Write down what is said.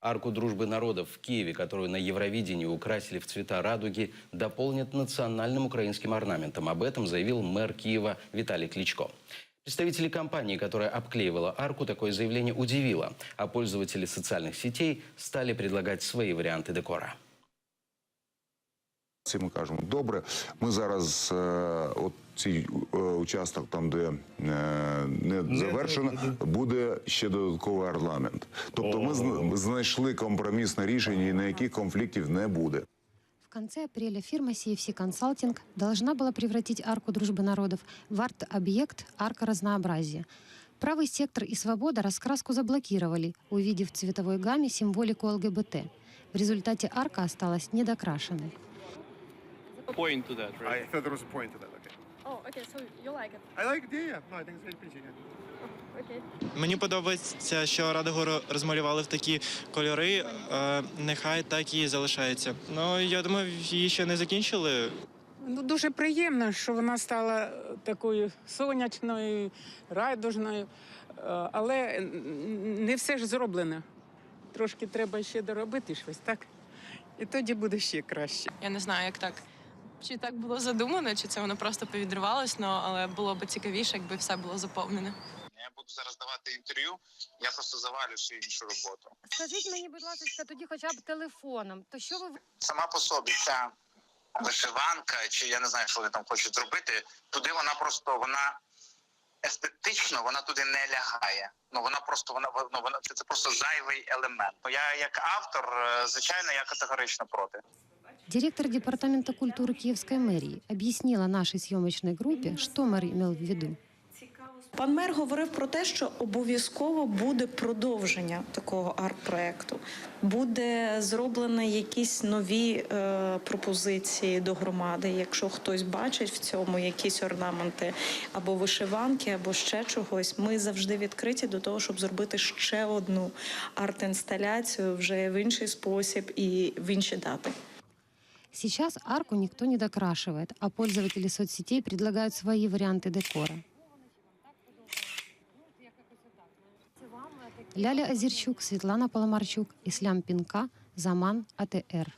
Арку дружбы народов в Киеве, которую на Евровидении украсили в цвета радуги, дополнят национальным украинским орнаментом. Об этом заявил мэр Киева Виталий Кличко. Представители компании, которая обклеивала арку, такое заявление удивило, а пользователи социальных сетей стали предлагать свои варианты декора. Ми кажемо, добре, ми зараз от цей участок, там, де не завершено, буде ще додатковий орнамент. Тобто ми знайшли компромісне рішення, і ніяких конфліктів не буде. В конце апреля фирма CFC Consulting должна была превратить арку дружбы народов в арт-объект «Арка разнообразия». Правый сектор и «Свобода» раскраску заблокировали, увидев в цветовой гамме символику ЛГБТ. В результате арка осталась недокрашенной. Point to that, right? I thought there was a point to that. Okay. Oh, okay. So you like it? I like it. Yeah. No, I think it's very pretty. Yeah. Okay. Мені подобається, що Радугу розмалювали в такі кольори. Нехай так і залишається. Ну, я думаю, її ще не закінчили. Ну, дуже приємно, що вона стала такою сонячною, райдужною, але не все ж зроблено. Трошки треба ще доробити щось, так? І тоді буде ще краще. Я не знаю, як так. Чи так було задумано, чи це воно просто повідривалось, але було б цікавіше, якби все було заповнене. Я буду зараз давати інтерв'ю, я просто завалю всю іншу роботу. Скажіть мені, будь ласка, тоді хоча б телефоном, то що ви... Сама по собі ця вишиванка, чи я не знаю, що вони там хочуть зробити, туди вона просто, вона естетично, вона туди не лягає. Ну, вона просто, це просто зайвий елемент. Я як автор, звичайно, я категорично проти. Директор департамента культуры Киевской мэрии объяснила нашей съемочной группе, что мэр имел в виду. Пан мер говорив про те, що обов'язково буде продовження такого арт-проекту. Буде зроблено якісь нові пропозиції до громади. Якщо хтось бачить в цьому якісь орнаменти або вишиванки, або ще чогось, ми завжди відкриті до того, щоб зробити ще одну арт-інсталяцію вже в інший спосіб і в інші дати. Сейчас арку никто не докрашивает, а пользователи соцсетей предлагают свои варианты декора. Ляля Озерчук, Светлана Поломарчук, Ислам Пинка, Заман, АТР.